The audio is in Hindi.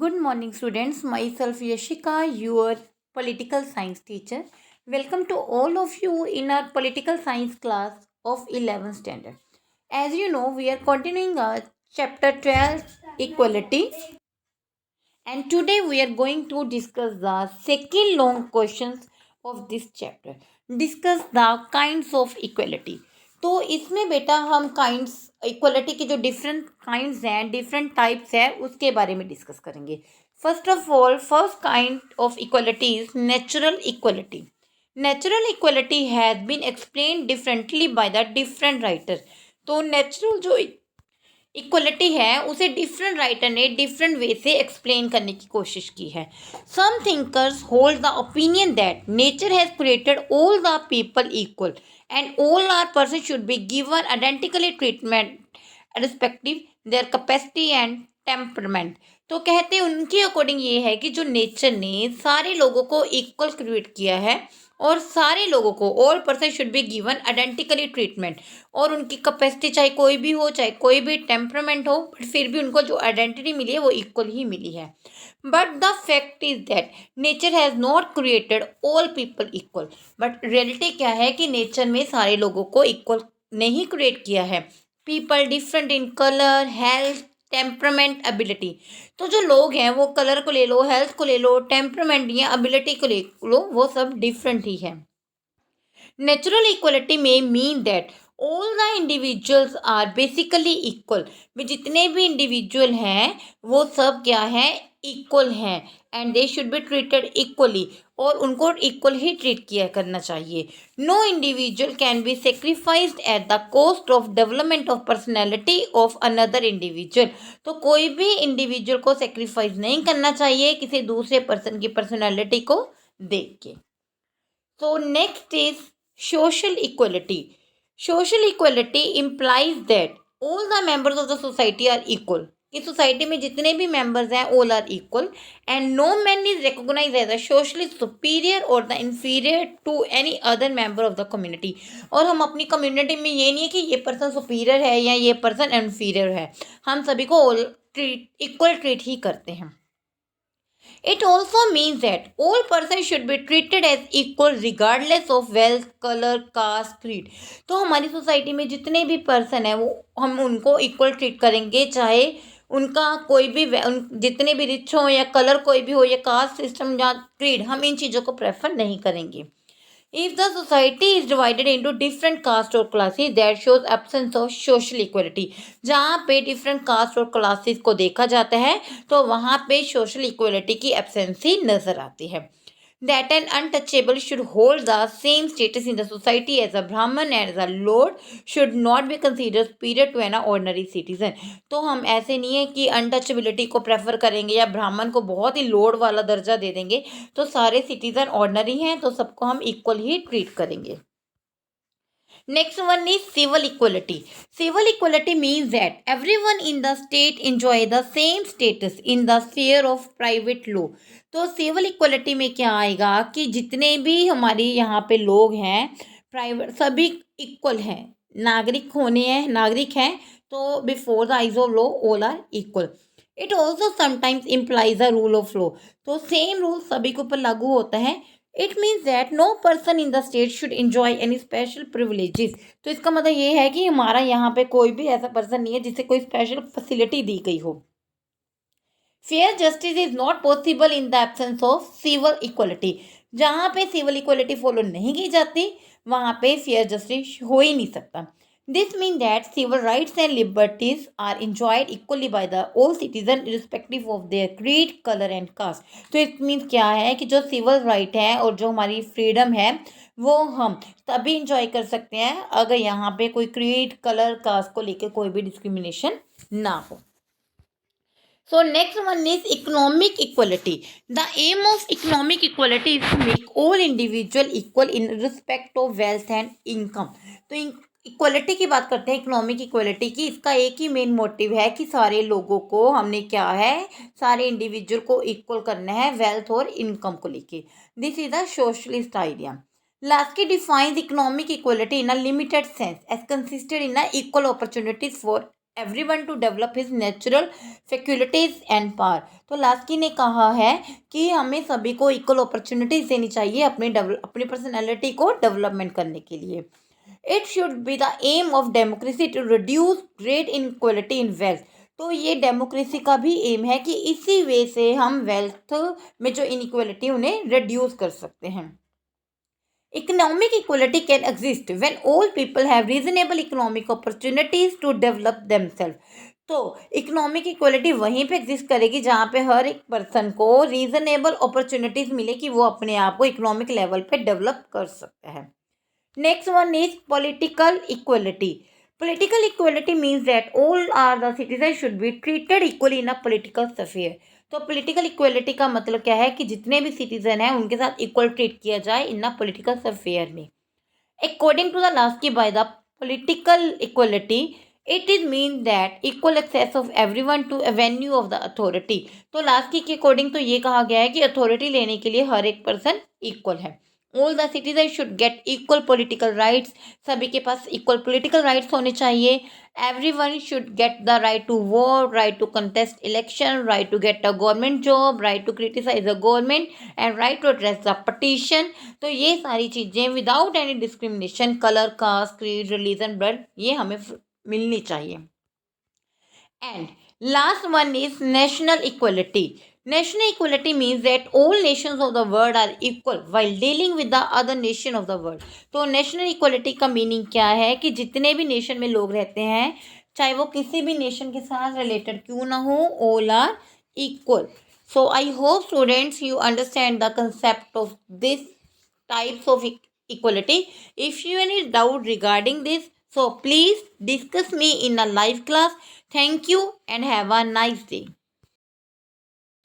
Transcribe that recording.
Good morning, students. Myself Yashika, your political science teacher. Welcome to all of you in our political science class of 11th standard. As you know, we are continuing our chapter 12, equality, and today we are going to discuss the second long questions of this chapter. Discuss the kinds of equality. तो इसमें बेटा हम काइंड्स इक्वलिटी के जो डिफरेंट काइंड्स हैं, डिफरेंट टाइप्स हैं, उसके बारे में डिस्कस करेंगे. First of all, first kind of equality is natural equality. Natural equality has been explain differently by the different writer. तो नेचुरल जो इक्वलिटी है उसे डिफरेंट राइटर ने डिफरेंट वे से एक्सप्लेन करने की कोशिश की है. Some thinkers hold the opinion that nature has created all the people equal and all are person should be given identically treatment respective their capacity and temperament. तो कहते हैं उनके अकॉर्डिंग ये है कि जो नेचर ने सारे लोगों को इक्वल क्रिएट किया है और सारे लोगों को all person should be given identically treatment, और उनकी कैपेसिटी चाहे कोई भी हो, चाहे कोई भी टेम्परामेंट हो, बट फिर भी उनको जो आइडेंटिटी मिली है वो इक्वल ही मिली है. But the fact is that nature has not created all people equal. But reality क्या है कि नेचर में सारे लोगों को इक्वल नहीं क्रिएट किया है. People different in colour, health, temperament, ability. तो जो लोग हैं वो कलर को ले लो, हेल्थ को ले लो, टेम्परामेंट या एबिलिटी को ले लो, वो सब डिफरेंट ही है. नेचुरल इक्वलिटी में mean that all the individuals are basically equal. जितने भी इंडिविजुअल हैं वो सब क्या है, इक्वल हैं, and they should be treated equally, और उनको इक्वल ही ट्रीट किया करना चाहिए. No individual can be sacrificed at the cost of development of personality of another individual. तो कोई भी इंडिविजुअल को सेक्रीफाइस नहीं करना चाहिए किसी दूसरे पर्सन की पर्सनैलिटी को देख के. So next is social equality. Social equality implies that all the members of the society are equal. इस सोसाइटी में जितने भी मेंबर्स हैं all are equal and no man is recognized as a socially superior or the inferior to any other member of the community. और हम अपनी कम्युनिटी में ये नहीं है कि ये पर्सन सुपीरियर है या ये पर्सन इन्फीरियर है, हम सभी को इक्वल ट्रीट ही करते हैं. It also means that all persons should be treated as equal regardless of wealth, color, caste, creed. तो हमारी सोसाइटी में जितने भी पर्सन हैं वो हम उनको इक्वल ट्रीट करेंगे, चाहे उनका कोई भी जितने भी रिच हो या कलर कोई भी हो या कास्ट सिस्टम या क्रीड, हम इन चीज़ों को प्रेफर नहीं करेंगे. If the society is divided into different caste or classes, that shows absence of social equality. जहाँ पे different caste और classes को देखा जाता है तो वहाँ पे social equality की absence ही नजर आती है. That an untouchable should hold the same status in the society as a Brahman and as a Lord should not be considered superior to an ordinary citizen. तो हम ऐसे नहीं है कि अनटचेबिलिटी को प्रेफर करेंगे या ब्राह्मण को बहुत ही लॉर्ड वाला दर्जा दे देंगे, तो सारे सिटीजन ऑर्डनरी हैं तो सबको हम इक्वल ही ट्रीट करेंगे. Next one is civil equality. Civil equality means that everyone in the state enjoy the same status in the sphere of private law. तो सिविल इक्वलिटी में क्या आएगा कि जितने भी हमारी यहाँ पे लोग हैं प्राइवेट सभी इक्वल हैं, नागरिक हैं, तो before the eyes of law all are equal. It also sometimes implies a rule of law. तो सेम रूल सभी के ऊपर लागू होता है. It means that no person in the state should enjoy any special privileges. तो इसका मतलब ये है कि हमारा यहाँ पे कोई भी ऐसा पर्सन नहीं है जिसे कोई स्पेशल फैसिलिटी दी गई हो. Fair justice is not possible in the absence of civil equality. जहाँ पे सिविल इक्वलिटी फॉलो नहीं की जाती वहाँ पे फेयर जस्टिस हो ही नहीं सकता. This means that civil rights and liberties are enjoyed equally by the all citizens irrespective of their creed, color and caste. तो it means क्या है कि जो सिविल राइट है और जो हमारी फ्रीडम है वो हम तभी इंजॉय कर सकते हैं अगर यहाँ पे कोई क्रीड, कलर, कास्ट को लेकर कोई भी डिस्क्रिमिनेशन ना हो. So next one is economic equality. The aim of economic equality is to make all individual equal in respect of wealth and income. तो इक्वलिटी की बात करते हैं, इकोनॉमिक इक्वलिटी की. इसका एक ही मेन मोटिव है कि सारे लोगों को हमने क्या है, सारे इंडिविजुअल को इक्वल करना है वेल्थ और इनकम को लेके. This is the socialist idea. Lasky defines economic equality in a limited sense as consisted in a equal opportunities for everyone to develop his natural faculties and power। तो लास्की ने कहा है कि हमें सभी को इक्वल अपॉर्चुनिटीज देनी चाहिए अपनी पर्सनैलिटी को डेवलपमेंट करने के लिए। It should be the aim of democracy to reduce great inequality in wealth. तो ये डेमोक्रेसी का भी एम है कि इसी वे से हम वेल्थ में जो इनइक्वलिटी उन्हें रिड्यूस कर सकते हैं। Economic equality can exist when all people have reasonable economic opportunities to develop themselves। तो इकोनॉमिक इक्वलिटी वहीं पे एग्जिस्ट करेगी जहाँ पे हर एक पर्सन को रीजनेबल अपॉर्चुनिटीज मिले कि वो अपने आप को इकोनॉमिक लेवल पे डेवलप कर सकता है। Next one is political equality. Political equality means that all are the citizens should be treated equally in a political sphere। तो पॉलिटिकल इक्वलिटी का मतलब क्या है कि जितने भी सिटीजन हैं उनके साथ इक्वल ट्रीट किया जाए इन अ पॉलिटिकल स्फीयर में। According to the Laski by the political equality it is mean that equal access of everyone to avenue of the authority. तो लास्की के अकॉर्डिंग तो ये कहा गया है कि अथॉरिटी लेने के लिए हर एक पर्सन इक्वल है। All the citizen should get equal political rights. सभी के पास इक्वल पॉलिटिकल राइट्स होने चाहिए। Everyone should get the right to vote, right to contest election, right to get a government job, right to criticise the government and right to address the petition. तो ये सारी चीज़ें without any discrimination, colour, caste, creed, religion, blood, ये हमें मिलनी चाहिए। And last one is national equality. National equality means that all nations of the world are equal while dealing with the other nation of the world। तो नेशनल इक्वलिटी का मीनिंग क्या है कि जितने भी नेशन में लोग रहते हैं, चाहे वो किसी भी नेशन के साथ रिलेटेड क्यों ना हो, all are equal। So I hope students you understand the concept of this types of equality। If you any doubt regarding this, so please discuss me in a live class। Thank you and have a nice day।